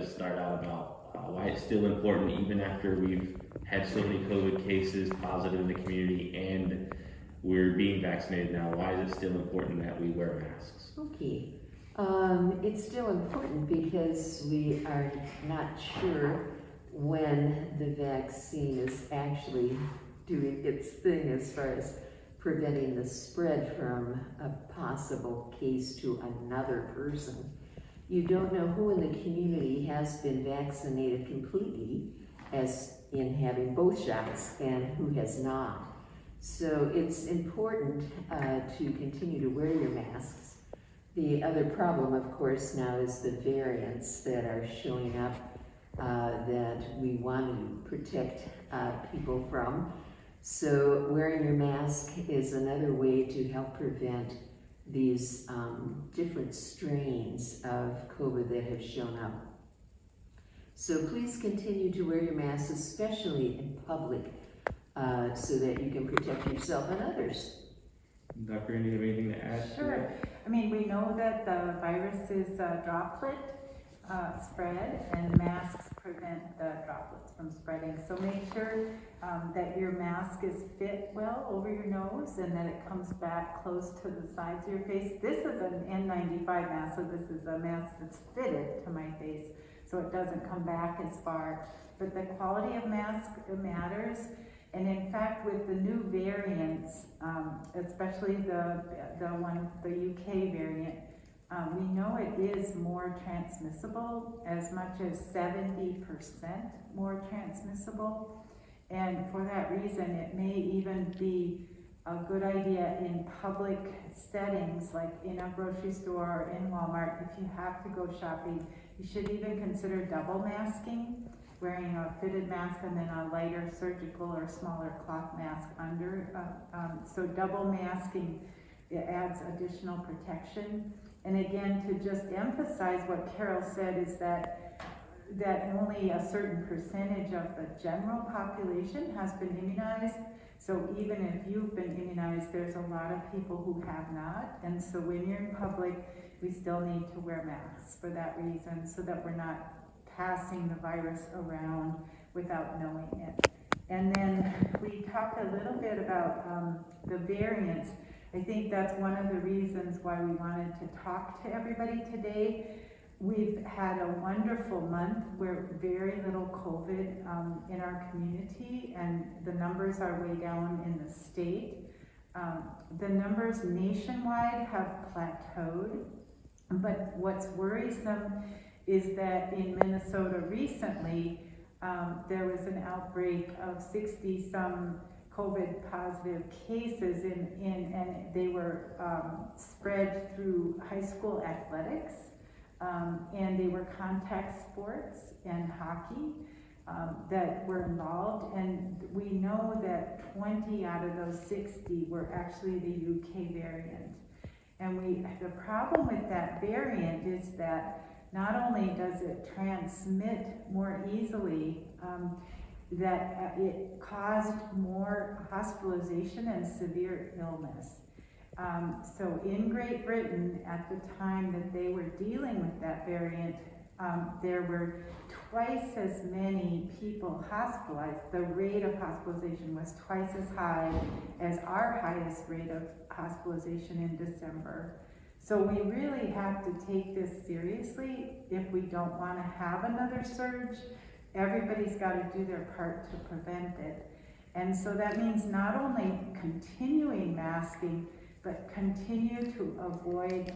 to start out about why it's still important, even after we've had so many COVID cases positive in the community and we're being vaccinated now. Why is it still important that we wear masks? Okay. It's still important because we are not sure when the vaccine is actually doing its thing as far as preventing the spread from a possible case to another person. You don't know who in the community has been vaccinated completely, as in having both shots, and who has not. So it's important to continue to wear your masks. The other problem, of course, now is the variants that are showing up that we want to protect people from. So wearing your mask is another way to help prevent these different strains of COVID that have shown up. So please continue to wear your mask, especially in public, so that you can protect yourself and others. Dr. Andy, you have anything to add? Sure. I mean, we know that the virus is droplet spread, and masks prevent the droplets from spreading. So make sure that your mask is fit well over your nose and that it comes back close to the sides of your face. This is an N95 mask, so this is a mask that's fitted to my face, so it doesn't come back as far. But the quality of mask matters. And in fact, with the new variants, especially the UK variant, we know it is more transmissible, as much as 70% more transmissible. And for that reason, it may even be a good idea in public settings, like in a grocery store or in Walmart. If you have to go shopping, you should even consider double masking, wearing a fitted mask and then a lighter surgical or smaller cloth mask under. So double masking, it adds additional protection. And again, to just emphasize what Carol said, is that only a certain percentage of the general population has been immunized. So even if you've been immunized, there's a lot of people who have not. And so when you're in public, we still need to wear masks for that reason, so that we're not passing the virus around without knowing it. And then we talked a little bit about the variants. I think that's one of the reasons why we wanted to talk to everybody today. We've had a wonderful month where very little COVID in our community, and the numbers are way down in the state. The numbers nationwide have plateaued, but what's worrisome is that in Minnesota recently, there was an outbreak of 60-some COVID positive cases, and they were spread through high school athletics, and they were contact sports and hockey that were involved. And we know that 20 out of those 60 were actually the UK variant. And the problem with that variant is that not only does it transmit more easily, that it caused more hospitalization and severe illness. So in Great Britain, at the time that they were dealing with that variant, there were twice as many people hospitalized. The rate of hospitalization was twice as high as our highest rate of hospitalization in December. So we really have to take this seriously if we don't want to have another surge. Everybody's got to do their part to prevent it. And so that means not only continuing masking, but continue to avoid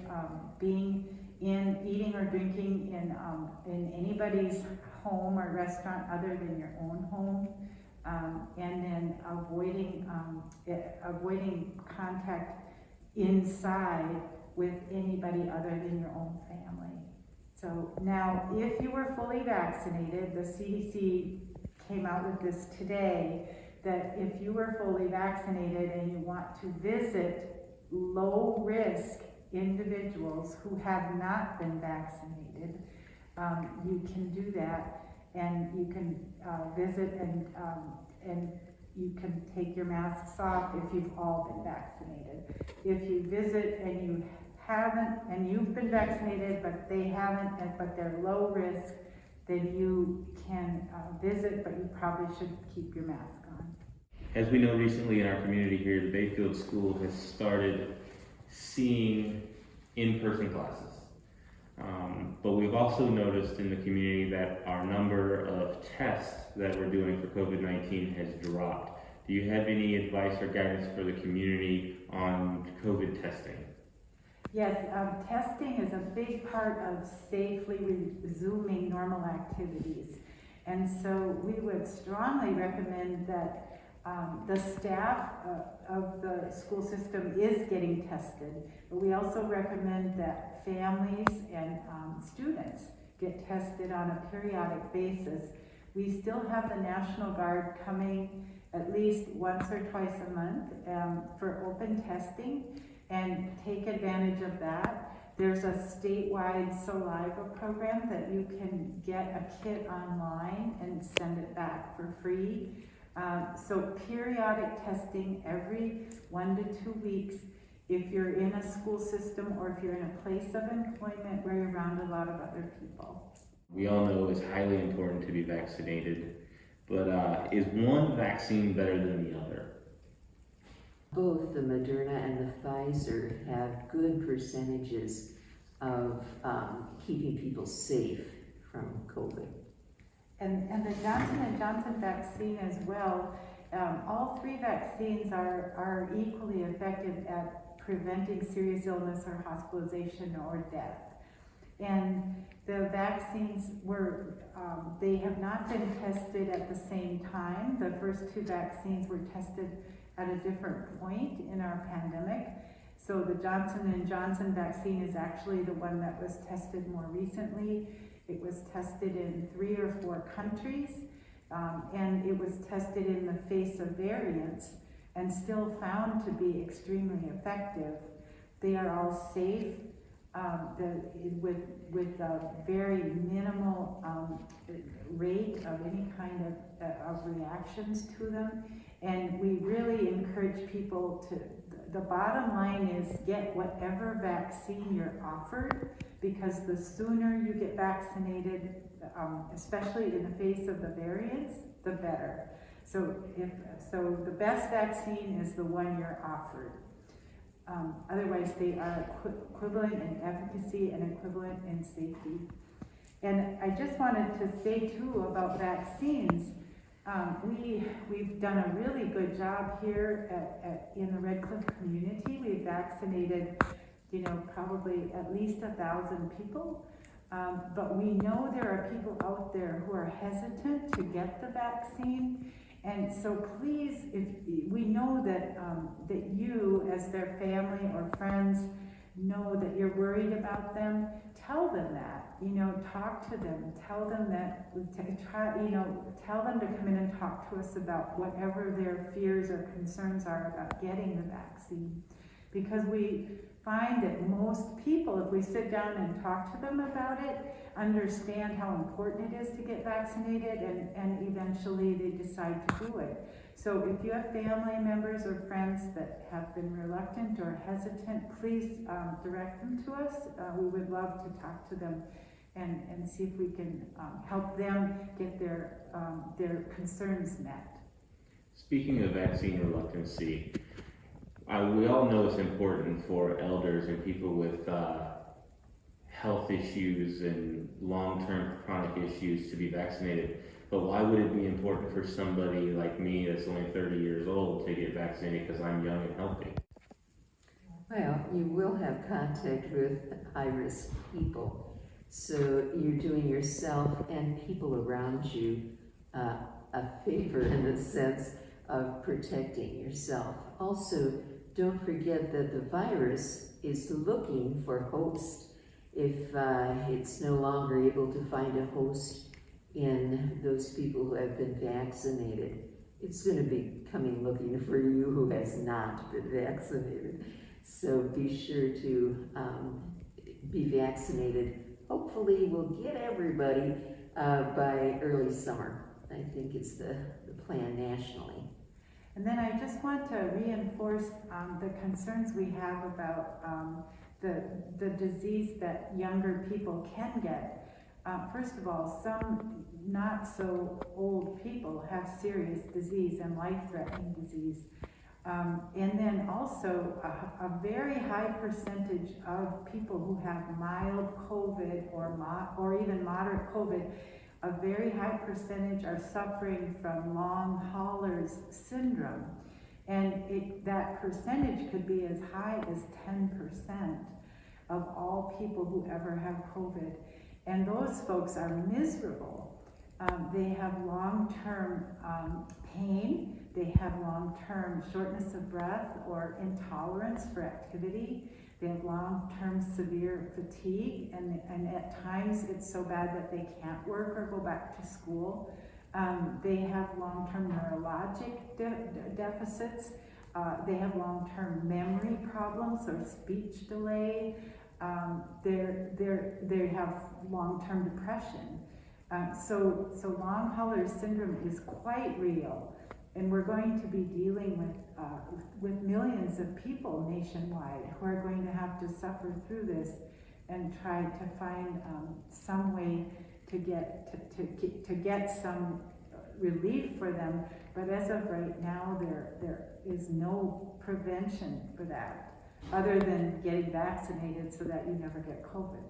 eating or drinking in anybody's home or restaurant other than your own home, and then avoiding contact inside with anybody other than your own family. So now, if you were fully vaccinated, the CDC came out with this today, that if you were fully vaccinated and you want to visit low-risk individuals who have not been vaccinated, you can do that, and you can visit and you can take your masks off if you've all been vaccinated. If you visit and you haven't, and you've been vaccinated, but they haven't, but they're low risk, then you can visit, but you probably should keep your mask on. As we know, recently in our community here, the Bayfield School has started seeing in-person classes. But we've also noticed in the community that our number of tests that we're doing for COVID-19 has dropped. Do you have any advice or guidance for the community on COVID testing? Yes, testing is a big part of safely resuming normal activities. And so we would strongly recommend that the staff of the school system is getting tested, but we also recommend that families and students get tested on a periodic basis. We still have the National Guard coming at least once or twice a month for open testing, and take advantage of that. There's a statewide saliva program that you can get a kit online and send it back for free. So periodic testing every 1 to 2 weeks if you're in a school system or if you're in a place of employment where you're around a lot of other people. We all know it's highly important to be vaccinated, but is one vaccine better than the other? Both the Moderna and the Pfizer have good percentages of keeping people safe from COVID. And the Johnson & Johnson vaccine as well, all three vaccines are equally effective at preventing serious illness or hospitalization or death. And the vaccines they have not been tested at the same time. The first two vaccines were tested at a different point in our pandemic. So the Johnson & Johnson vaccine is actually the one that was tested more recently. It was tested in 3 or 4 countries, and it was tested in the face of variants and still found to be extremely effective. They are all safe with a very minimal rate of any kind of reactions to them. And we really encourage people to, the bottom line is get whatever vaccine you're offered, because the sooner you get vaccinated, especially in the face of the variants, the better. So the best vaccine is the one you're offered. Otherwise, they are equivalent in efficacy and equivalent in safety. And I just wanted to say too about vaccines. We've done a really good job here in the Red Cliff community. We've vaccinated, probably at least 1,000 people. But we know there are people out there who are hesitant to get the vaccine. And so please, if we know that you, as their family or friends, know that you're worried about them, tell them that. Talk to them. Tell them that. Tell them to come in and talk to us about whatever their fears or concerns are about getting the vaccine, because we find that most people, if we sit down and talk to them about it, understand how important it is to get vaccinated, and eventually they decide to do it. So if you have family members or friends that have been reluctant or hesitant, please direct them to us. We would love to talk to them and see if we can help them get their concerns met. Speaking of vaccine reluctancy, we all know it's important for elders and people with health issues and long-term chronic issues to be vaccinated. But why would it be important for somebody like me that's only 30 years old to get vaccinated because I'm young and healthy? Well, you will have contact with high-risk people. So you're doing yourself and people around you a favor in the sense of protecting yourself. Also, don't forget that the virus is looking for hosts. If it's no longer able to find a host in those people who have been vaccinated, it's going to be coming looking for you who has not been vaccinated. So be sure to be vaccinated. Hopefully we'll get everybody by early summer. I think it's the plan nationally. And then I just want to reinforce the concerns we have about the disease that younger people can get. First of all, some not so old people have serious disease and life-threatening disease. And then also a very high percentage of people who have mild COVID or even moderate COVID, a very high percentage are suffering from long haulers syndrome. And that percentage could be as high as 10% of all people who ever have COVID. And those folks are miserable. They have long-term pain. They have long-term shortness of breath or intolerance for activity. They have long-term severe fatigue, and at times it's so bad that they can't work or go back to school. They have long-term neurologic deficits. They have long-term memory problems or speech delay. They have long-term depression. So long hauler syndrome is quite real. And we're going to be dealing with millions of people nationwide who are going to have to suffer through this and try to find some way to get some relief for them. But as of right now, there is no prevention for that other than getting vaccinated so that you never get COVID.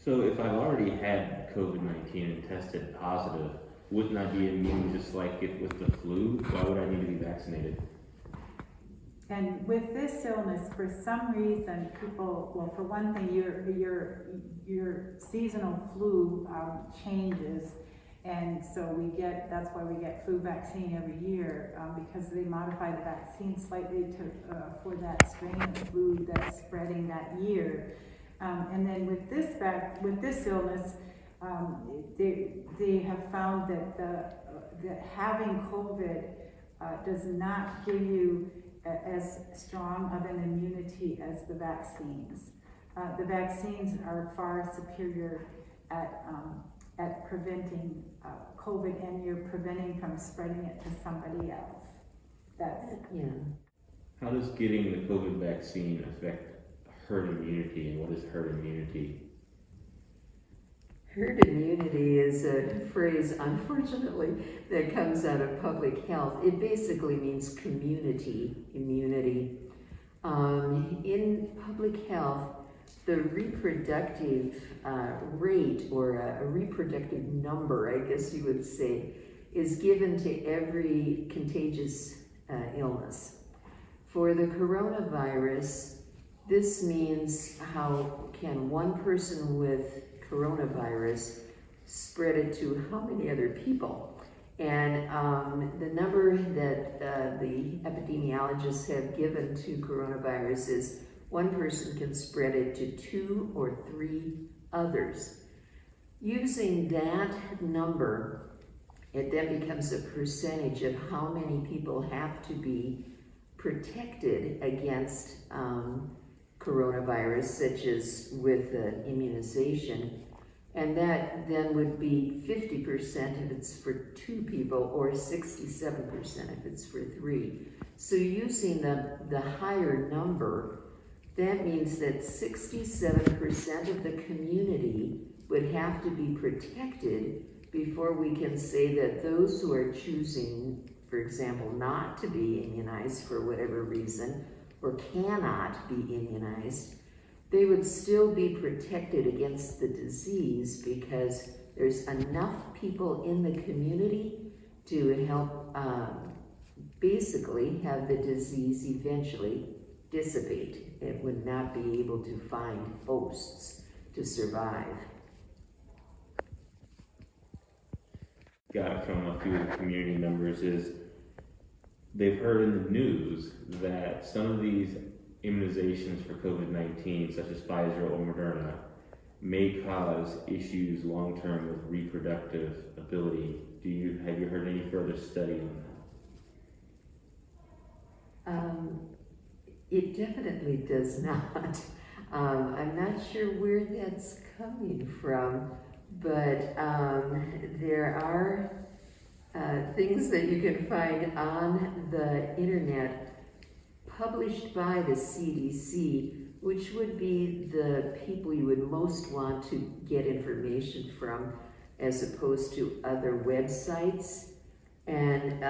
So if I've already had COVID-19 and tested positive, wouldn't I be immune just like if with the flu? Why would I need to be vaccinated? And with this illness, for some reason, people, well, for one thing, your seasonal flu changes, and so that's why we get flu vaccine every year, because they modify the vaccine slightly for that strain of flu that's spreading that year. And then with this illness, they have found that having COVID does not give you as strong of an immunity as the vaccines. The vaccines are far superior at preventing COVID, and you're preventing from spreading it to somebody else. Yeah. How does getting the COVID vaccine affect herd immunity, and what is herd immunity? Herd immunity is a phrase, unfortunately, that comes out of public health. It basically means community immunity. In public health, the reproductive rate, or a reproductive number, I guess you would say, is given to every contagious illness. For the coronavirus, this means how can one person with coronavirus spread it to how many other people? And the number that the epidemiologists have given to coronavirus is one person can spread it to 2 or 3 others. Using that number, it then becomes a percentage of how many people have to be protected against coronavirus, such as with immunization, and that then would be 50% if it's for 2 people, or 67% if it's for 3. So using the higher number, that means that 67% of the community would have to be protected before we can say that those who are choosing, for example, not to be immunized for whatever reason, or cannot be immunized, they would still be protected against the disease because there's enough people in the community to help basically have the disease eventually dissipate. It would not be able to find hosts to survive. Got from a few of the community members is they've heard in the news that some of these immunizations for COVID-19, such as Pfizer or Moderna, may cause issues long-term with reproductive ability. Have you heard any further study on that? It definitely does not. I'm not sure where that's coming from, but there are things that you can find on the internet published by the CDC which would be the people you would most want to get information from as opposed to other websites. And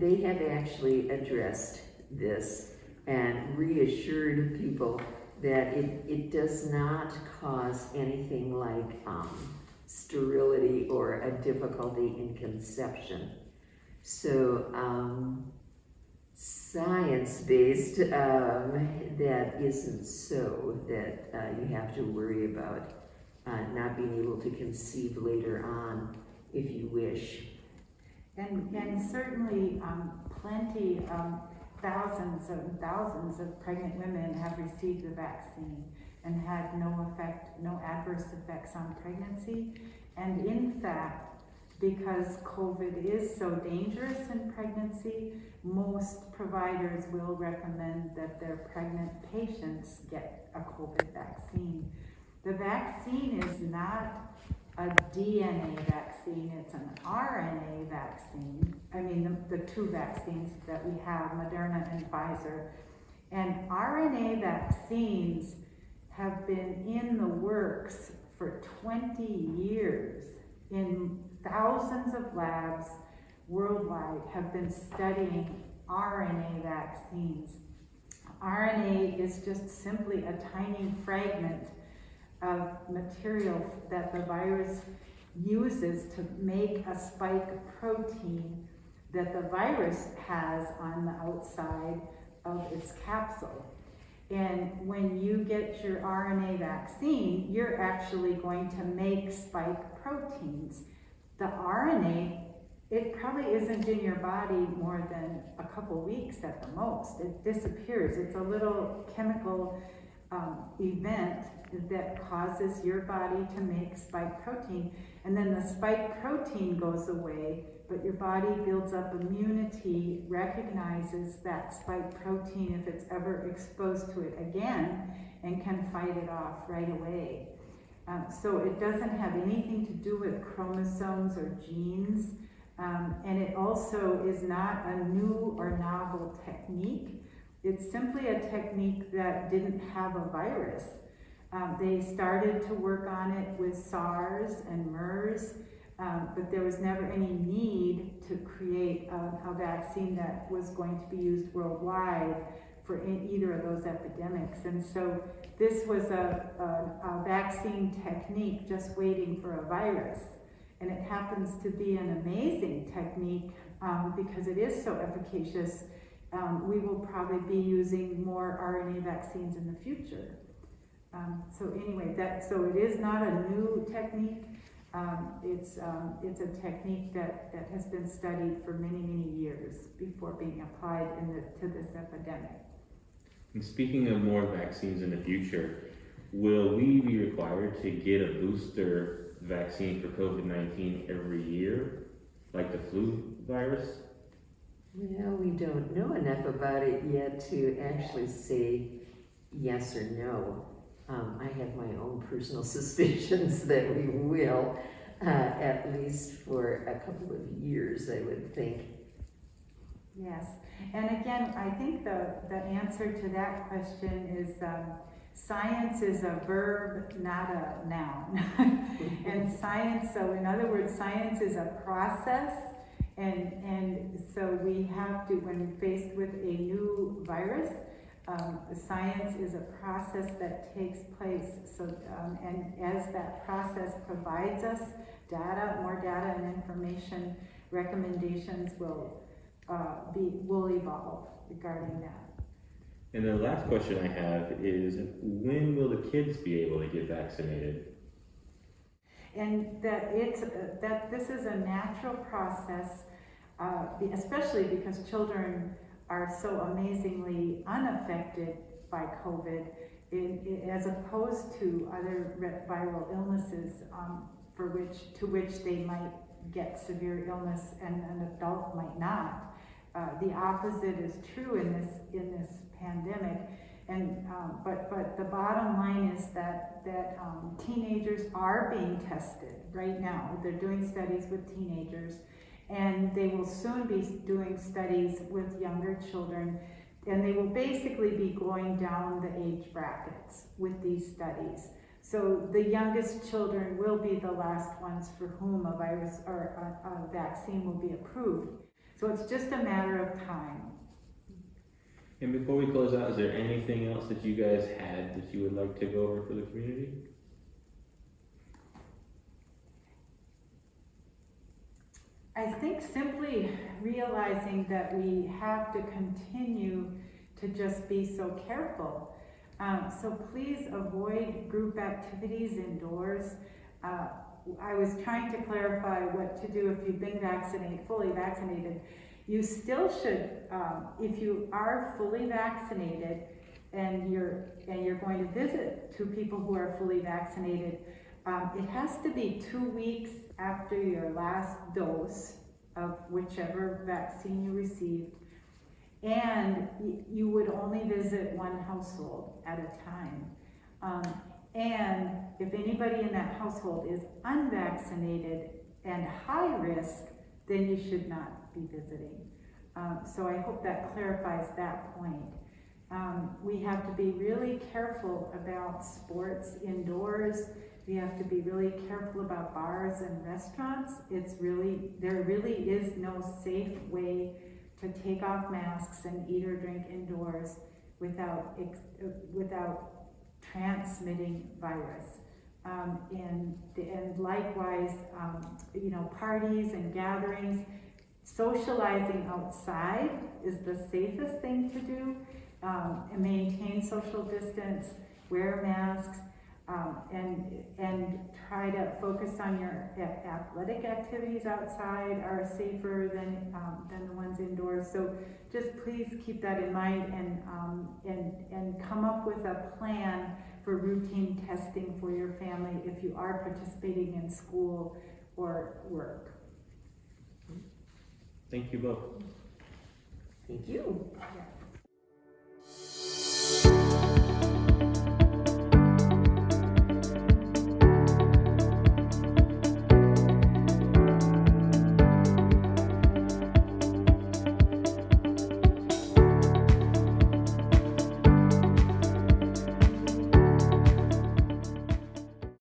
they have actually addressed this and reassured people that it does not cause anything like sterility or a difficulty in conception. So science-based, that isn't so, that you have to worry about not being able to conceive later on if you wish. And certainly plenty, thousands and thousands of pregnant women have received the vaccine and had no adverse effects on pregnancy. And in fact, because COVID is so dangerous in pregnancy, most providers will recommend that their pregnant patients get a COVID vaccine. The vaccine is not a DNA vaccine, it's an RNA vaccine. I mean, the two vaccines that we have, Moderna and Pfizer. And RNA vaccines have been in the works for 20 years. In thousands of labs worldwide have been studying RNA vaccines. RNA is just simply a tiny fragment of material that the virus uses to make a spike protein that the virus has on the outside of its capsule. And when you get your RNA vaccine, you're actually going to make spike proteins. The RNA, it probably isn't in your body more than a couple weeks at the most. It disappears. It's a little chemical event that causes your body to make spike protein, and then the spike protein goes away, but your body builds up immunity, recognizes that spike protein if it's ever exposed to it again, and can fight it off right away. So it doesn't have anything to do with chromosomes or genes, and it also is not a new or novel technique. It's simply a technique that didn't have a virus. They started to work on it with SARS and MERS, but there was never any need to create a vaccine that was going to be used worldwide for either of those epidemics. And so this was a vaccine technique just waiting for a virus. And it happens to be an amazing technique because it is so efficacious. We will probably be using more RNA vaccines in the future. So anyway, so it is not a new technique. It's a technique that has been studied for many, many years before being applied to this epidemic. And speaking of more vaccines in the future, will we be required to get a booster vaccine for COVID-19 every year, like the flu virus? Well, we don't know enough about it yet to actually say yes or no. I have my own personal suspicions that we will, at least for a couple of years, I would think. Yes, and again, I think the answer to that question is science is a verb, not a noun. And science, so in other words, science is a process, and so we have to, when faced with a new virus, science is a process that takes place. So, and as that process provides us data, more data and information, recommendations will evolve regarding that. And the last question I have is, when will the kids be able to get vaccinated? And that this is a natural process, especially because children are so amazingly unaffected by COVID, as opposed to other viral illnesses to which they might get severe illness and an adult might not. The opposite is true in this pandemic, and but the bottom line is that teenagers are being tested right now. They're doing studies with teenagers, and they will soon be doing studies with younger children. And they will basically be going down the age brackets with these studies. So the youngest children will be the last ones for whom a virus or a vaccine will be approved. So it's just a matter of time. And before we close out, is there anything else that you guys had that you would like to go over for the community? I think simply realizing that we have to continue to just be so careful. So please avoid group activities indoors. I was trying to clarify what to do if you've been vaccinated, fully vaccinated. You still should, if you are fully vaccinated and you're going to visit two people who are fully vaccinated, it has to be 2 weeks after your last dose of whichever vaccine you received, and you would only visit one household at a time. And if anybody in that household is unvaccinated and high risk, then you should not be visiting. So I hope that clarifies that point. We have to be really careful about sports indoors. We have to be really careful about bars and restaurants. There really is no safe way to take off masks and eat or drink indoors without transmitting virus. And likewise, parties and gatherings, socializing outside is the safest thing to do. And maintain social distance, wear masks, and try to focus on your athletic activities outside are safer than the ones indoors. So just please keep that in mind and come up with a plan for routine testing for your family if you are participating in school or work. Thank you both. Thank you. Yeah.